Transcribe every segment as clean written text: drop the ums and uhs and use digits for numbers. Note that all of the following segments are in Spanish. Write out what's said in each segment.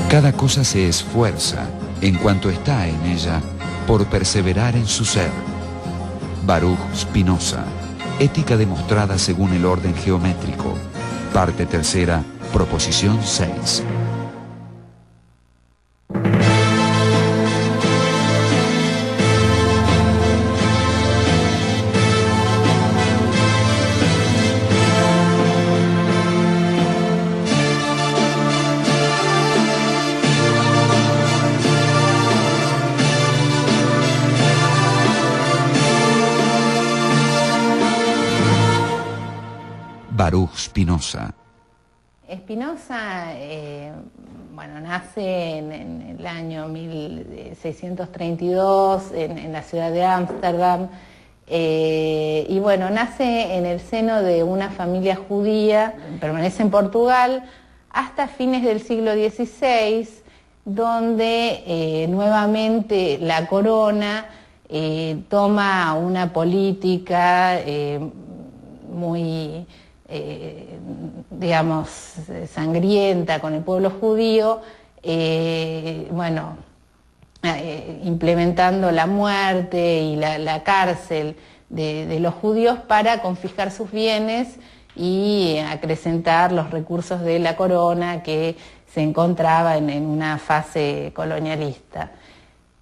Cada cosa se esfuerza, en cuanto está en ella, por perseverar en su ser. Baruch Spinoza. Ética demostrada según el orden geométrico. Parte tercera, proposición 6. Baruch Spinoza. Spinoza, bueno, nace en el año 1632 en la ciudad de Ámsterdam y bueno, nace en el seno de una familia judía, permanece en Portugal hasta fines del siglo XVI, donde nuevamente la corona toma una política muy digamos, sangrienta con el pueblo judío, implementando la muerte y la cárcel de los judíos para confiscar sus bienes y acrecentar los recursos de la corona que se encontraba en una fase colonialista.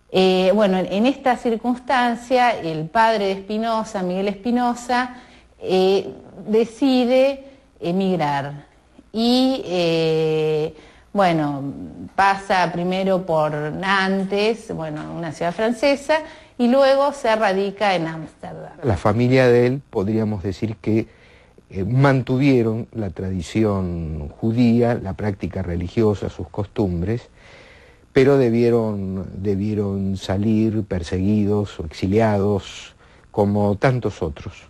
En esta circunstancia, el padre de Spinoza, Miguel Spinoza, decide emigrar y pasa primero por Nantes, una ciudad francesa, y luego se radica en Ámsterdam. La familia de él, podríamos decir que mantuvieron la tradición judía, la práctica religiosa, sus costumbres, pero debieron salir perseguidos o exiliados como tantos otros.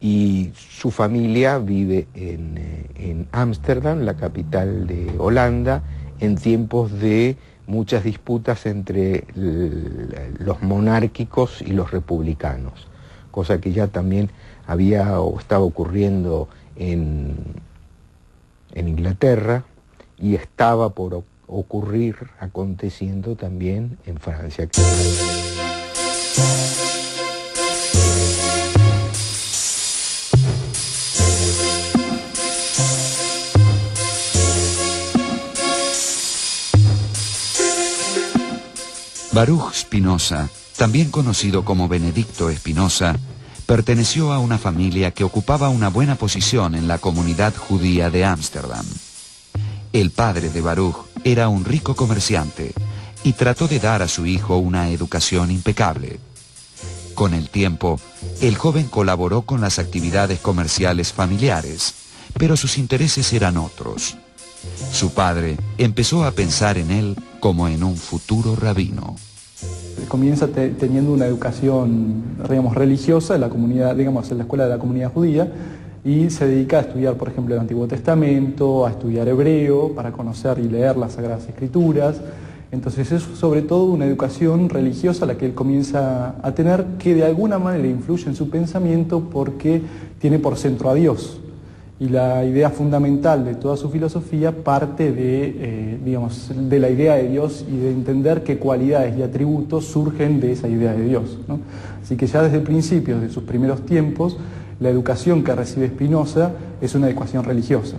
Y su familia vive en Ámsterdam, la capital de Holanda, en tiempos de muchas disputas entre los monárquicos y los republicanos, cosa que ya también había o estaba ocurriendo en Inglaterra y estaba por aconteciendo también en Francia. Baruch Spinoza, también conocido como Benedicto Spinoza, perteneció a una familia que ocupaba una buena posición en la comunidad judía de Ámsterdam. El padre de Baruch era un rico comerciante y trató de dar a su hijo una educación impecable. Con el tiempo, el joven colaboró con las actividades comerciales familiares, pero sus intereses eran otros. Su padre empezó a pensar en él como en un futuro rabino. Comienza teniendo una educación, digamos, religiosa en la comunidad, en la escuela de la comunidad judía, y se dedica a estudiar, por ejemplo, el Antiguo Testamento, a estudiar hebreo, para conocer y leer las Sagradas Escrituras. Entonces es sobre todo una educación religiosa la que él comienza a tener, que de alguna manera influye en su pensamiento porque tiene por centro a Dios. Y la idea fundamental de toda su filosofía parte de la idea de Dios y de entender qué cualidades y atributos surgen de esa idea de Dios, ¿no? Así que ya desde el principio, de sus primeros tiempos, la educación que recibe Spinoza es una educación religiosa,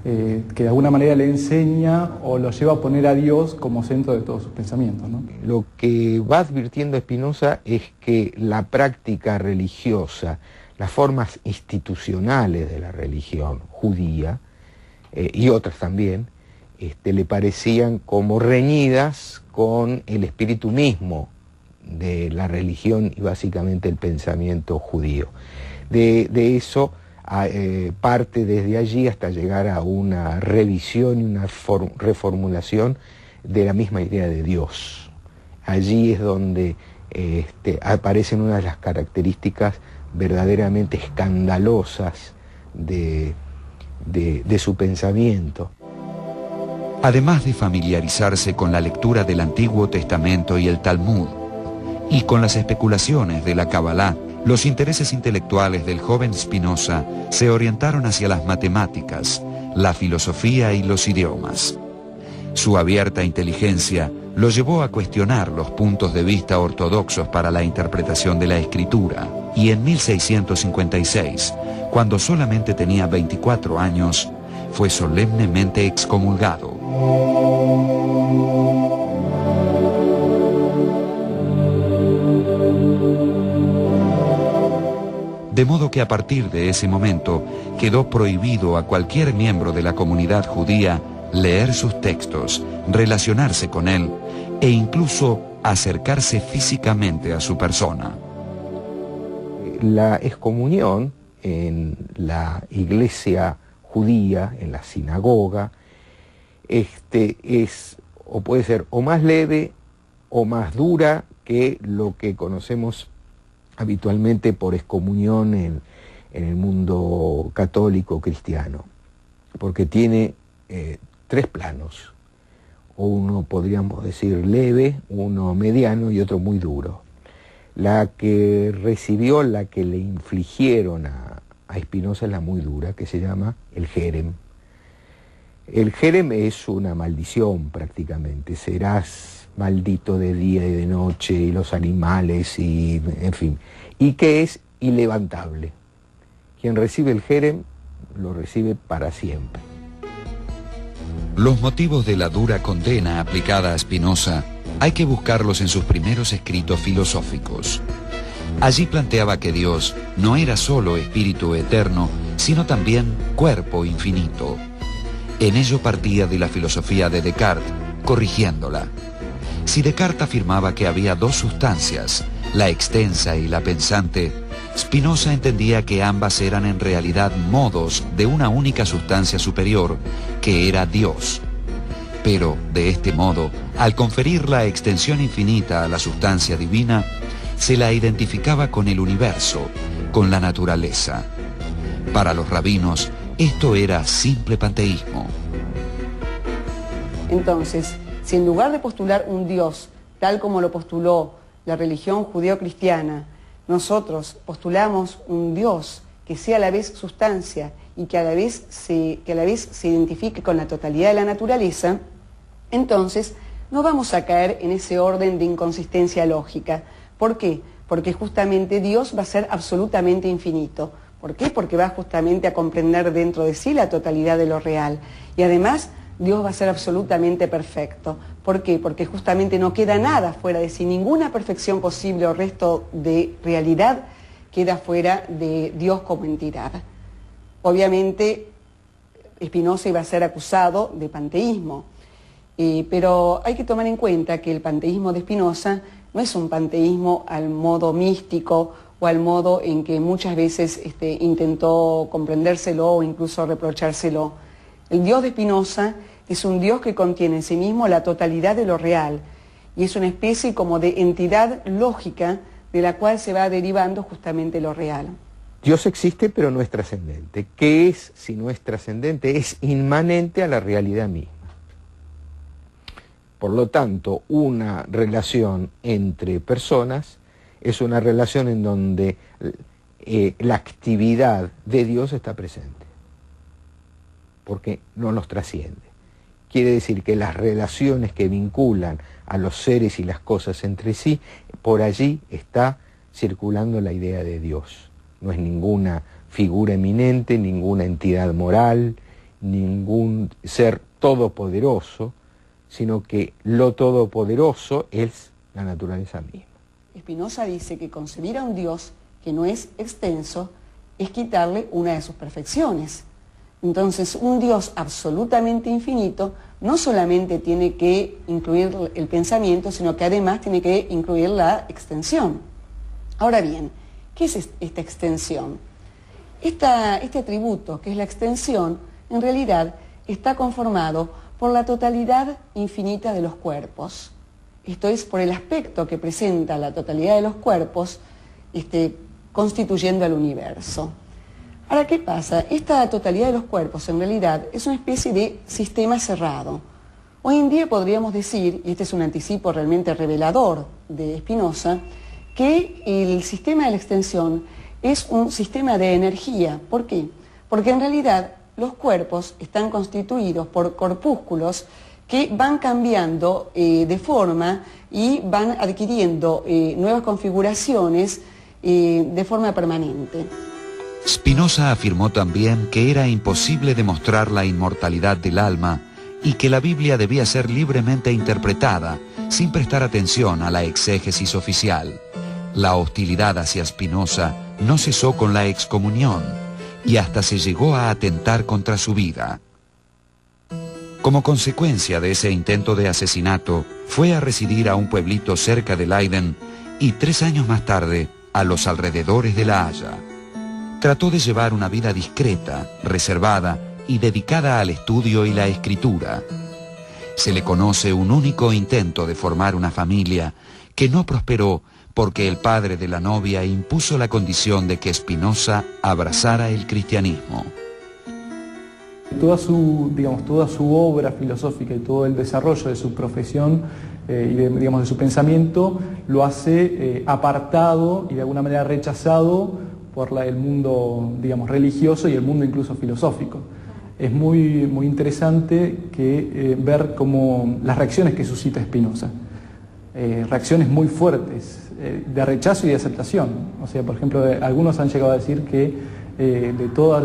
que de alguna manera le enseña o lo lleva a poner a Dios como centro de todos sus pensamientos, ¿no? Lo que va advirtiendo Spinoza es que la práctica religiosa, las formas institucionales de la religión judía y otras también, le parecían como reñidas con el espíritu mismo de la religión y básicamente el pensamiento judío. De eso parte desde allí hasta llegar a una revisión y una reformulación de la misma idea de Dios. Allí es donde aparecen una de las características verdaderamente escandalosas de su pensamiento. Además de familiarizarse con la lectura del Antiguo Testamento y el Talmud, y con las especulaciones de la Kabbalah, los intereses intelectuales del joven Spinoza se orientaron hacia las matemáticas, la filosofía y los idiomas. Su abierta inteligencia lo llevó a cuestionar los puntos de vista ortodoxos para la interpretación de la Escritura, y en 1656, cuando solamente tenía 24 años, fue solemnemente excomulgado. De modo que a partir de ese momento quedó prohibido a cualquier miembro de la comunidad judía leer sus textos, relacionarse con él e incluso acercarse físicamente a su persona. La excomunión en la iglesia judía, en la sinagoga, es o puede ser o más leve o más dura que lo que conocemos habitualmente por excomunión en el mundo católico cristiano, porque tiene tres planos, uno podríamos decir leve, uno mediano y otro muy duro. La que recibió, la que le infligieron a Spinoza es la muy dura, que se llama el jerem. El jerem es una maldición prácticamente, serás maldito de día y de noche, y los animales, y en fin, y que es ilevantable. Quien recibe el jerem lo recibe para siempre. Los motivos de la dura condena aplicada a Spinoza hay que buscarlos en sus primeros escritos filosóficos. Allí planteaba que Dios no era solo espíritu eterno, sino también cuerpo infinito. En ello partía de la filosofía de Descartes, corrigiéndola. Si Descartes afirmaba que había dos sustancias, la extensa y la pensante, Spinoza entendía que ambas eran en realidad modos de una única sustancia superior, que era Dios. Pero, de este modo, al conferir la extensión infinita a la sustancia divina, se la identificaba con el universo, con la naturaleza. Para los rabinos, esto era simple panteísmo. Entonces, si en lugar de postular un Dios, tal como lo postuló la religión judeo-cristiana, nosotros postulamos un Dios que sea a la vez sustancia y que a la vez se identifique con la totalidad de la naturaleza, entonces no vamos a caer en ese orden de inconsistencia lógica. ¿Por qué? Porque justamente Dios va a ser absolutamente infinito. ¿Por qué? Porque va justamente a comprender dentro de sí la totalidad de lo real. Y además, Dios va a ser absolutamente perfecto. ¿Por qué? Porque justamente no queda nada fuera de sí, ninguna perfección posible o resto de realidad queda fuera de Dios como entidad. Obviamente, Spinoza iba a ser acusado de panteísmo, pero hay que tomar en cuenta que el panteísmo de Spinoza no es un panteísmo al modo místico o al modo en que muchas veces intentó comprendérselo o incluso reprochárselo. El Dios de Spinoza es un Dios que contiene en sí mismo la totalidad de lo real y es una especie como de entidad lógica de la cual se va derivando justamente lo real. Dios existe pero no es trascendente. ¿Qué es si no es trascendente? Es inmanente a la realidad misma. Por lo tanto, una relación entre personas es una relación en donde la actividad de Dios está presente, porque no nos trasciende. Quiere decir que las relaciones que vinculan a los seres y las cosas entre sí, por allí está circulando la idea de Dios. No es ninguna figura eminente, ninguna entidad moral, ningún ser todopoderoso, sino que lo todopoderoso es la naturaleza misma. Spinoza dice que concebir a un Dios que no es extenso es quitarle una de sus perfecciones. Entonces, un Dios absolutamente infinito no solamente tiene que incluir el pensamiento, sino que además tiene que incluir la extensión. Ahora bien, ¿qué es esta extensión? Este atributo, que es la extensión, en realidad está conformado por la totalidad infinita de los cuerpos. Esto es por el aspecto que presenta la totalidad de los cuerpos, constituyendo al universo. Ahora, ¿qué pasa? Esta totalidad de los cuerpos, en realidad, es una especie de sistema cerrado. Hoy en día podríamos decir, y este es un anticipo realmente revelador de Spinoza, que el sistema de la extensión es un sistema de energía. ¿Por qué? Porque en realidad los cuerpos están constituidos por corpúsculos que van cambiando de forma y van adquiriendo nuevas configuraciones de forma permanente. Spinoza afirmó también que era imposible demostrar la inmortalidad del alma y que la Biblia debía ser libremente interpretada, sin prestar atención a la exégesis oficial. La hostilidad hacia Spinoza no cesó con la excomunión y hasta se llegó a atentar contra su vida. Como consecuencia de ese intento de asesinato, fue a residir a un pueblito cerca de Leiden y 3 años más tarde a los alrededores de La Haya. Trató de llevar una vida discreta, reservada y dedicada al estudio y la escritura. Se le conoce un único intento de formar una familia que no prosperó porque el padre de la novia impuso la condición de que Spinoza abrazara el cristianismo. Toda su obra filosófica y todo el desarrollo de su profesión y de su pensamiento lo hace apartado y de alguna manera rechazado por el mundo, religioso y el mundo incluso filosófico. Es muy interesante ver cómo las reacciones que suscita Spinoza, reacciones muy fuertes, de rechazo y de aceptación. O sea, por ejemplo, algunos han llegado a decir que de todos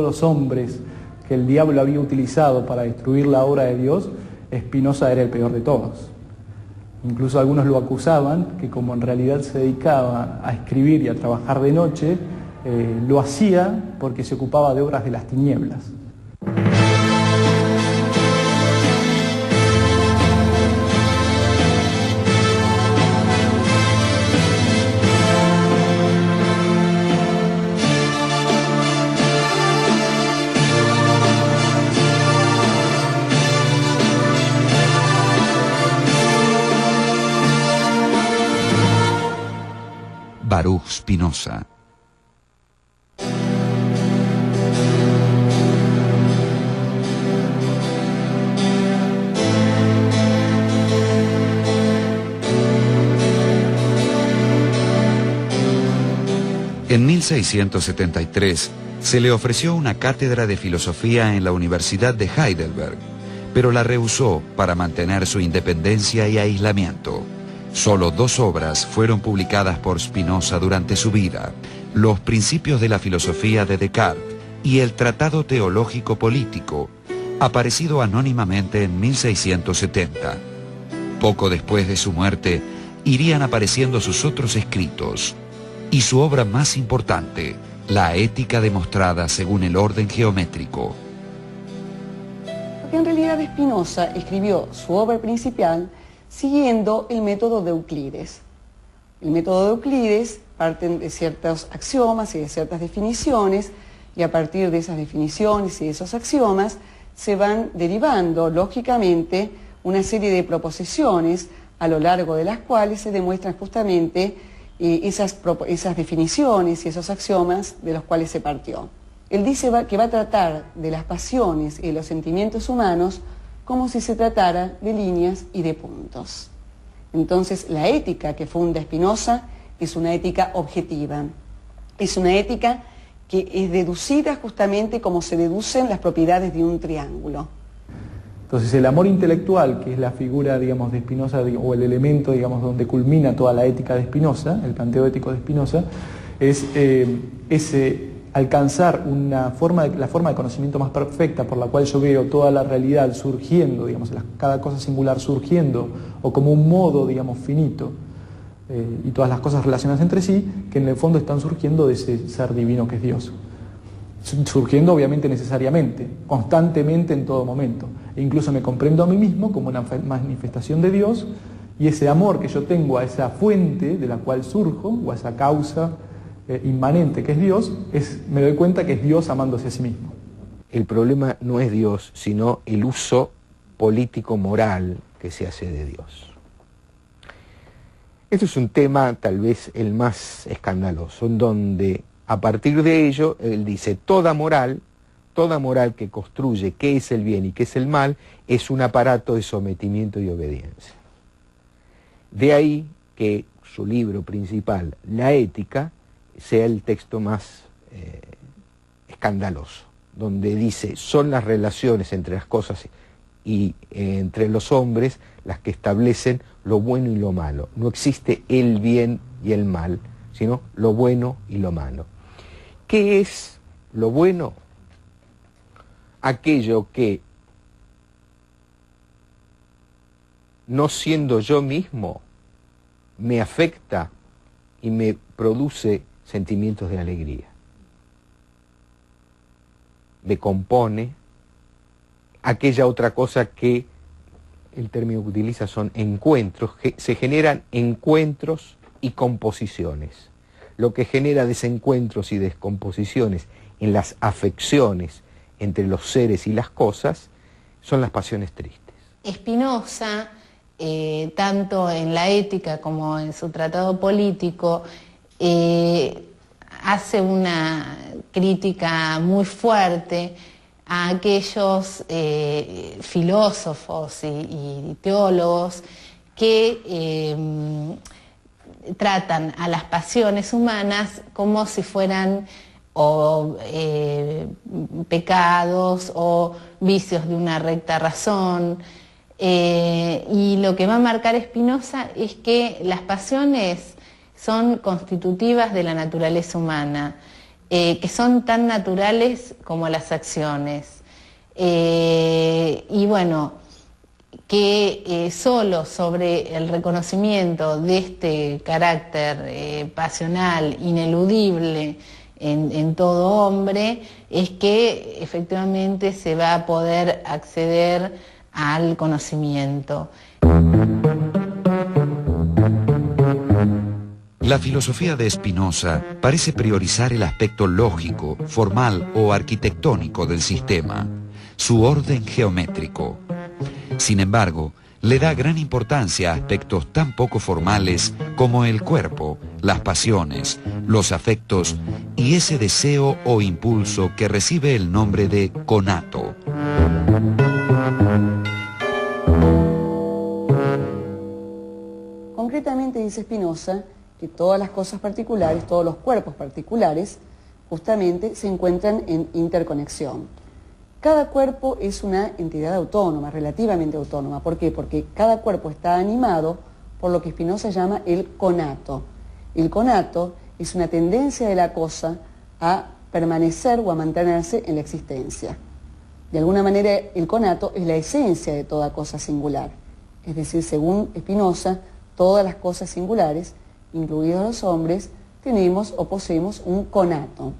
los hombres que el diablo había utilizado para destruir la obra de Dios, Spinoza era el peor de todos. Incluso algunos lo acusaban que como en realidad se dedicaba a escribir y a trabajar de noche, lo hacía porque se ocupaba de obras de las tinieblas. Baruch Spinoza. En 1673 se le ofreció una cátedra de filosofía en la Universidad de Heidelberg, pero la rehusó para mantener su independencia y aislamiento. Solo 2 obras fueron publicadas por Spinoza durante su vida: Los principios de la filosofía de Descartes y el Tratado teológico político, aparecido anónimamente en 1670. Poco después de su muerte, irían apareciendo sus otros escritos y su obra más importante, La ética demostrada según el orden geométrico. Porque en realidad Spinoza escribió su obra principal siguiendo el método de Euclides. El método de Euclides parte de ciertos axiomas y de ciertas definiciones, y a partir de esas definiciones y de esos axiomas se van derivando, lógicamente, una serie de proposiciones a lo largo de las cuales se demuestran justamente esas definiciones y esos axiomas de los cuales se partió. Él dice que va a tratar de las pasiones y de los sentimientos humanos como si se tratara de líneas y de puntos. Entonces, la ética que funda Spinoza es una ética objetiva, es una ética que es deducida justamente como se deducen las propiedades de un triángulo. Entonces, el amor intelectual, que es la figura, de Spinoza, o el elemento, donde culmina toda la ética de Spinoza, el planteo ético de Spinoza, es alcanzar la forma de conocimiento más perfecta por la cual yo veo toda la realidad surgiendo, cada cosa singular surgiendo, o como un modo, finito, y todas las cosas relacionadas entre sí, que en el fondo están surgiendo de ese ser divino que es Dios. Surgiendo obviamente necesariamente, constantemente en todo momento. E incluso me comprendo a mí mismo como una manifestación de Dios, y ese amor que yo tengo a esa fuente de la cual surjo, o a esa causa inmanente que es Dios, me doy cuenta que es Dios amándose a sí mismo. El problema no es Dios, sino el uso político-moral que se hace de Dios. Este es un tema tal vez el más escandaloso, en donde a partir de ello él dice toda moral que construye qué es el bien y qué es el mal es un aparato de sometimiento y obediencia. De ahí que su libro principal, La ética, sea el texto más escandaloso, donde dice son las relaciones entre las cosas y entre los hombres las que establecen lo bueno y lo malo. No existe el bien y el mal, sino lo bueno y lo malo. ¿Qué es lo bueno? Aquello que, no siendo yo mismo, me afecta y me produce sentimientos de alegría. Me compone. Aquella otra cosa que el término que utiliza son encuentros, que se generan encuentros y composiciones. Lo que genera desencuentros y descomposiciones en las afecciones entre los seres y las cosas son las pasiones tristes. Spinoza, tanto en la ética como en su tratado político, hace una crítica muy fuerte a aquellos filósofos y teólogos que tratan a las pasiones humanas como si fueran pecados o vicios de una recta razón. Y lo que va a marcar Spinoza es que las pasiones son constitutivas de la naturaleza humana, que son tan naturales como las acciones. Y bueno, que solo sobre el reconocimiento de este carácter pasional, ineludible en todo hombre, es que efectivamente se va a poder acceder al conocimiento. La filosofía de Spinoza parece priorizar el aspecto lógico, formal o arquitectónico del sistema, su orden geométrico. Sin embargo, le da gran importancia a aspectos tan poco formales como el cuerpo, las pasiones, los afectos y ese deseo o impulso que recibe el nombre de conato. Concretamente dice Spinoza que todas las cosas particulares, todos los cuerpos particulares, justamente se encuentran en interconexión. Cada cuerpo es una entidad autónoma, relativamente autónoma. ¿Por qué? Porque cada cuerpo está animado por lo que Spinoza llama el conato. El conato es una tendencia de la cosa a permanecer o a mantenerse en la existencia. De alguna manera, el conato es la esencia de toda cosa singular. Es decir, según Spinoza, todas las cosas singulares, incluidos los hombres, tenemos o poseemos un conato.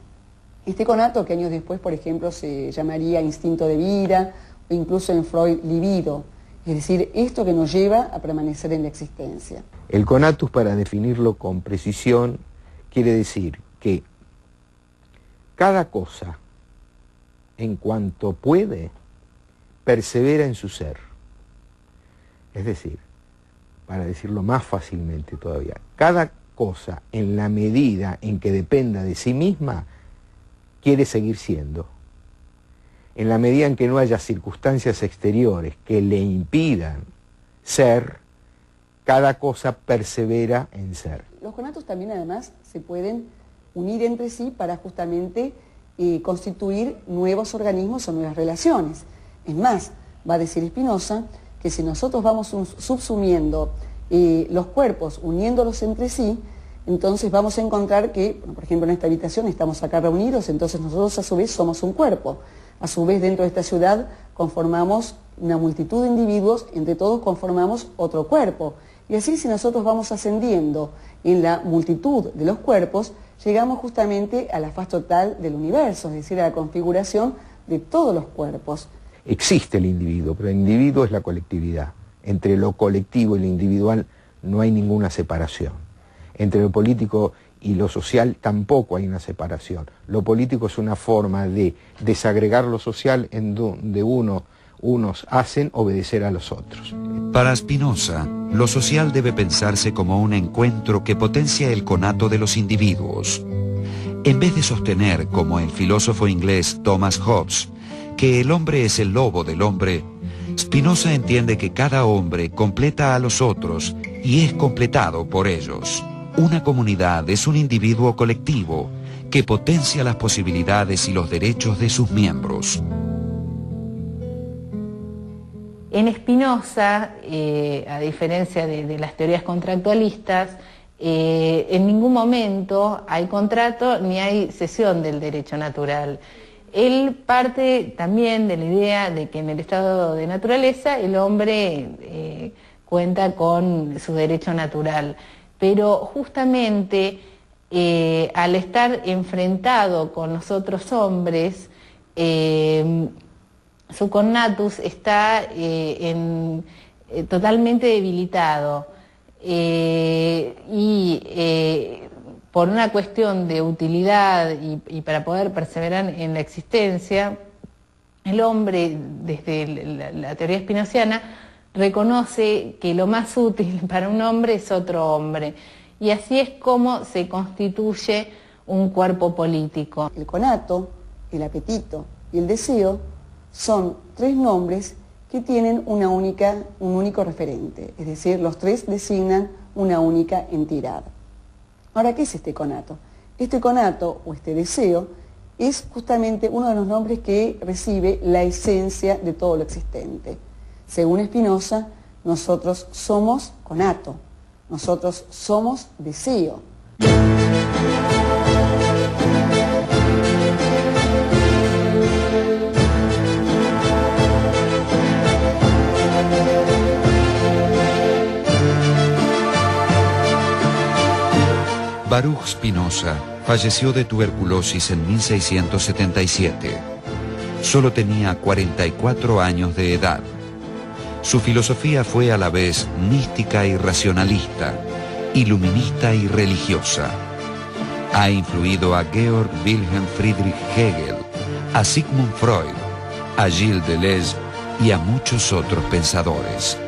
Este conato, que años después, por ejemplo, se llamaría instinto de vida, o incluso en Freud, libido, es decir, esto que nos lleva a permanecer en la existencia. El conatus, para definirlo con precisión, quiere decir que cada cosa, en cuanto puede, persevera en su ser. Es decir, para decirlo más fácilmente todavía, cada cosa, en la medida en que dependa de sí misma, quiere seguir siendo. En la medida en que no haya circunstancias exteriores que le impidan ser, cada cosa persevera en ser. Los conatos también, además, se pueden unir entre sí para justamente constituir nuevos organismos o nuevas relaciones. Es más, va a decir Spinoza que si nosotros vamos subsumiendo los cuerpos, uniéndolos entre sí, entonces vamos a encontrar que, bueno, por ejemplo, en esta habitación estamos acá reunidos, entonces nosotros a su vez somos un cuerpo. A su vez, dentro de esta ciudad conformamos una multitud de individuos, entre todos conformamos otro cuerpo. Y así, si nosotros vamos ascendiendo en la multitud de los cuerpos, llegamos justamente a la faz total del universo, es decir, a la configuración de todos los cuerpos. Existe el individuo, pero el individuo es la colectividad. Entre lo colectivo y lo individual no hay ninguna separación. Entre lo político y lo social tampoco hay una separación. Lo político es una forma de desagregar lo social en donde unos hacen obedecer a los otros. Para Spinoza, lo social debe pensarse como un encuentro que potencia el conato de los individuos. En vez de sostener, como el filósofo inglés Thomas Hobbes, que el hombre es el lobo del hombre, Spinoza entiende que cada hombre completa a los otros y es completado por ellos. Una comunidad es un individuo colectivo que potencia las posibilidades y los derechos de sus miembros. En Spinoza, a diferencia de las teorías contractualistas, en ningún momento hay contrato ni hay cesión del derecho natural. Él parte también de la idea de que en el estado de naturaleza el hombre cuenta con su derecho natural, pero justamente al estar enfrentado con los otros hombres, su cognatus está totalmente debilitado por una cuestión de utilidad y para poder perseverar en la existencia, el hombre, desde la teoría spinoziana, reconoce que lo más útil para un hombre es otro hombre. Y así es como se constituye un cuerpo político. El conato, el apetito y el deseo son tres nombres que tienen un único referente, es decir, los tres designan una única entidad. Ahora, ¿qué es este conato? Este conato o este deseo es justamente uno de los nombres que recibe la esencia de todo lo existente. Según Spinoza, nosotros somos conato, nosotros somos deseo. Baruch Spinoza falleció de tuberculosis en 1677. Solo tenía 44 años de edad. Su filosofía fue a la vez mística y racionalista, iluminista y religiosa. Ha influido a Georg Wilhelm Friedrich Hegel, a Sigmund Freud, a Gilles Deleuze y a muchos otros pensadores.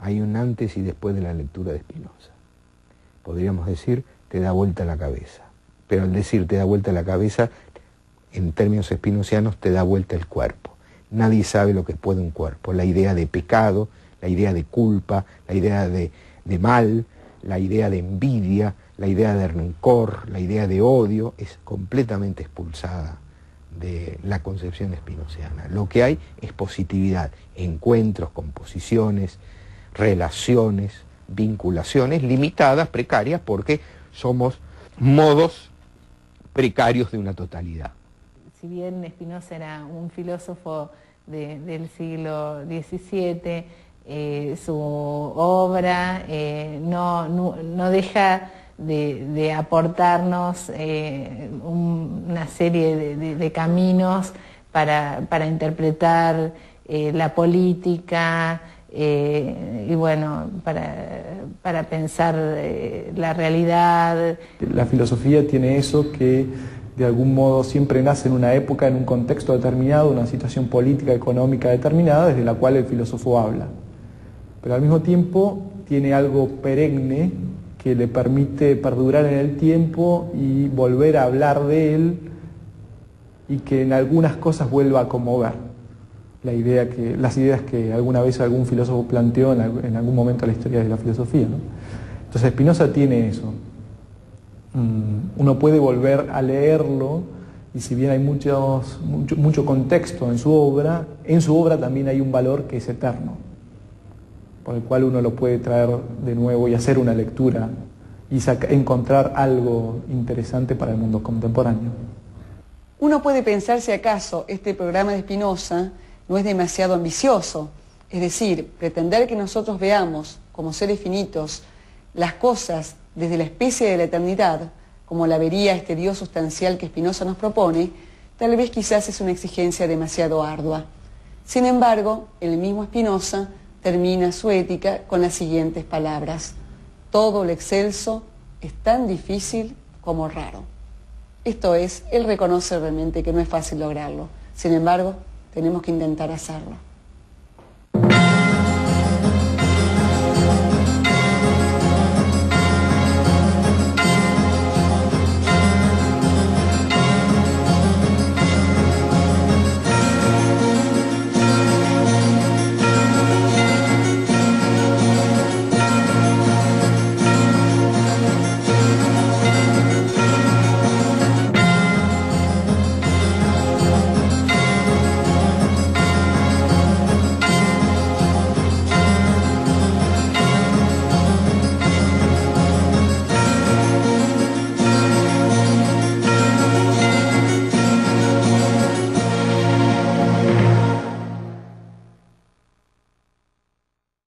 Hay un antes y después de la lectura de Spinoza. Podríamos decir, te da vuelta la cabeza. Pero al decir te da vuelta la cabeza, en términos spinozianos, te da vuelta el cuerpo. Nadie sabe lo que puede un cuerpo. La idea de pecado, la idea de culpa, la idea de mal, la idea de envidia, la idea de rencor, la idea de odio, es completamente expulsada de la concepción spinoziana. Lo que hay es positividad, encuentros, composiciones, relaciones, vinculaciones limitadas, precarias, porque somos modos precarios de una totalidad. Si bien Spinoza era un filósofo del siglo XVII, su obra no deja de aportarnos una serie de caminos para interpretar la política, y bueno, para pensar la realidad. La filosofía tiene eso que de algún modo siempre nace en una época, en un contexto determinado, una situación política, económica determinada, desde la cual el filósofo habla. Pero al mismo tiempo tiene algo perenne que le permite perdurar en el tiempo y volver a hablar de él y que en algunas cosas vuelva a conmover. Las ideas que alguna vez algún filósofo planteó en algún momento de la historia de la filosofía, ¿no? Entonces Spinoza tiene eso. Uno puede volver a leerlo y si bien hay mucho contexto en su obra también hay un valor que es eterno, por el cual uno lo puede traer de nuevo y hacer una lectura y encontrar algo interesante para el mundo contemporáneo. Uno puede pensar si acaso este programa de Spinoza no es demasiado ambicioso, es decir, pretender que nosotros veamos como seres finitos las cosas desde la especie de la eternidad, como la vería este Dios sustancial que Spinoza nos propone, tal vez quizás es una exigencia demasiado ardua. Sin embargo, el mismo Spinoza termina su ética con las siguientes palabras: todo lo excelso es tan difícil como raro. Esto es, él reconoce realmente que no es fácil lograrlo. Sin embargo, tenemos que intentar hacerlo.